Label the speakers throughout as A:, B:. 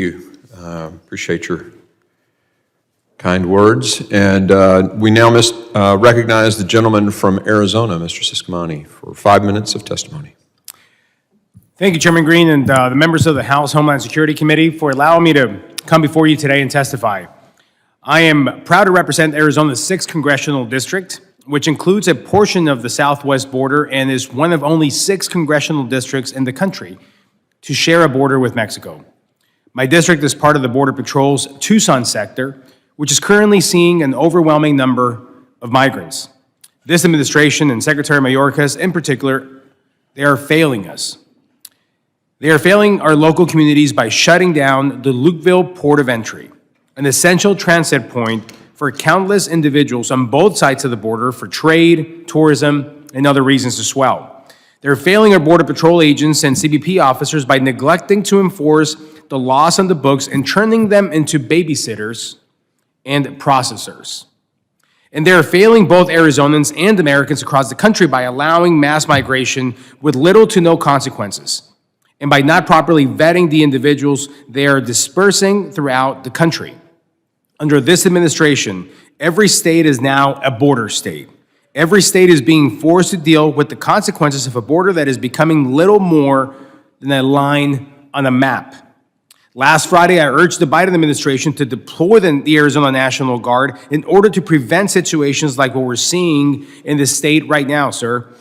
A: you. Appreciate your kind words. And we now recognize the gentleman from Arizona, Mr. Ciscomani, for 5 minutes of testimony.
B: Thank you, Chairman Green, and the members of the House Homeland Security Committee for allowing me to come before you today and testify. I am proud to represent Arizona's 6th Congressional District, which includes a portion of the southwest border and is one of only 6 congressional districts in the country to share a border with Mexico. My district is part of the Border Patrol's Tucson sector, which is currently seeing an overwhelming number of migrants. This administration and Secretary Mayorkas in particular, they are failing us. They are failing our local communities by shutting down the Lukeville Port of Entry, an essential transit point for countless individuals on both sides of the border for trade, tourism, and other reasons as well. They're failing our Border Patrol agents and CBP officers by neglecting to enforce the laws on the books and turning them into babysitters and processors. And they're failing both Arizonans and Americans across the country by allowing mass migration with little to no consequences, and by not properly vetting the individuals they are dispersing throughout the country. Under this administration, every state is now a border state. Every state is being forced to deal with the consequences of a border that is becoming little more than a line on a map. Last Friday, I urged the Biden administration to deploy the Arizona National Guard in order to prevent situations like what we're seeing in the state right now, sir.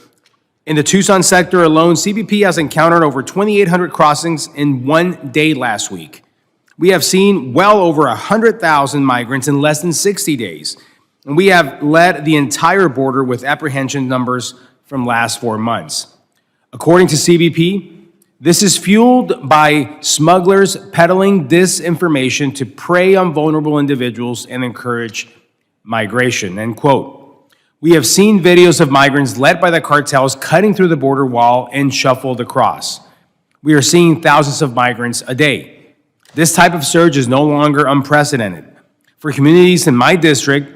B: In the Tucson sector alone, CBP has encountered over 2,800 crossings in one day last week. We have seen well over 100,000 migrants in less than 60 days, and we have led the entire border with apprehension numbers from last 4 months. According to CBP, this is fueled by smugglers peddling disinformation to prey on vulnerable individuals and encourage migration, end quote. We have seen videos of migrants led by the cartels cutting through the border wall and shuffled across. We are seeing thousands of migrants a day. This type of surge is no longer unprecedented. For communities in my district,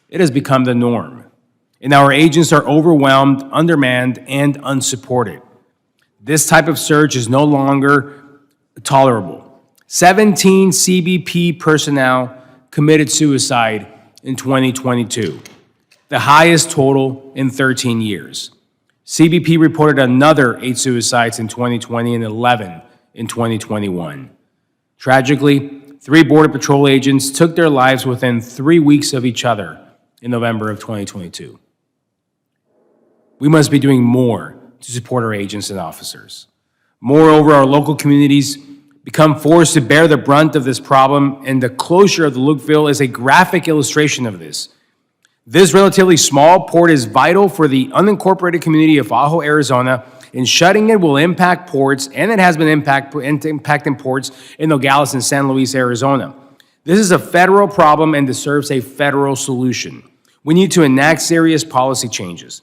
B: it has become the norm, and our agents are overwhelmed, undermanned, and unsupported. This type of surge is no longer tolerable. 17 CBP personnel committed suicide in 2022, the highest total in 13 years. CBP reported another 8 suicides in 2020 and 11 in 2021. Tragically, 3 Border Patrol agents took their lives within 3 weeks of each other in November of 2022. We must be doing more to support our agents and officers. Moreover, our local communities become forced to bear the brunt of this problem, and the closure of the Lukeville is a graphic illustration of this. This relatively small port is vital for the unincorporated community of Ajo, Arizona, and shutting it will impact ports, and it has been impacting ports in Nogales and San Luis, Arizona. This is a federal problem and deserves a federal solution. We need to enact serious policy changes,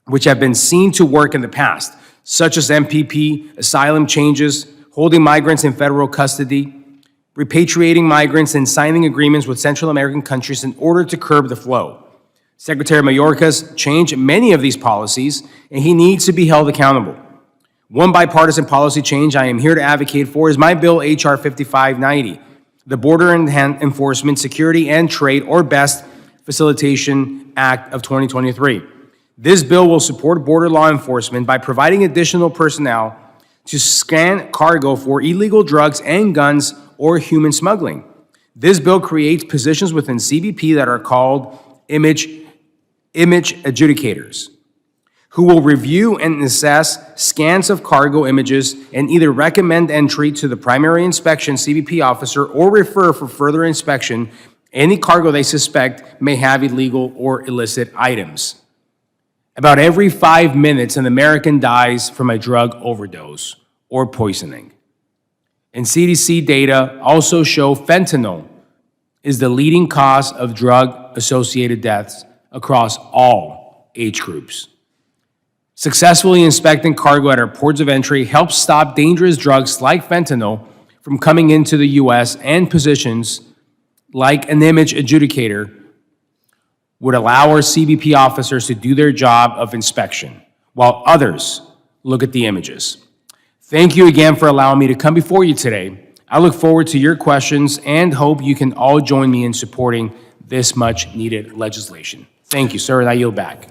B: which have been seen to work in the past, such as MPP, asylum changes, holding migrants in federal custody, repatriating migrants, and signing agreements with Central American countries in order to curb the flow. Secretary Mayorkas changed many of these policies, and he needs to be held accountable. One bipartisan policy change I am here to advocate for is my bill, H.R. 5590, the Border Enforcement, Security, and Trade, or BEST, Facilitation Act of 2023. This bill will support border law enforcement by providing additional personnel to scan cargo for illegal drugs and guns or human smuggling. This bill creates positions within CBP that are called image adjudicators, who will review and assess scans of cargo images and either recommend entry to the primary inspection CBP officer or refer for further inspection any cargo they suspect may have illegal or illicit items. About every 5 minutes, an American dies from a drug overdose or poisoning. And CDC data also show fentanyl is the leading cause of drug-associated deaths across all age groups. Successfully inspecting cargo at our ports of entry helps stop dangerous drugs like fentanyl from coming into the U.S., and positions like an image adjudicator would allow our CBP officers to do their job of inspection, while others look at the images. Thank you again for allowing me to come before you today. I look forward to your questions and hope you can all join me in supporting this much-needed legislation. Thank you, sir, and I yield back.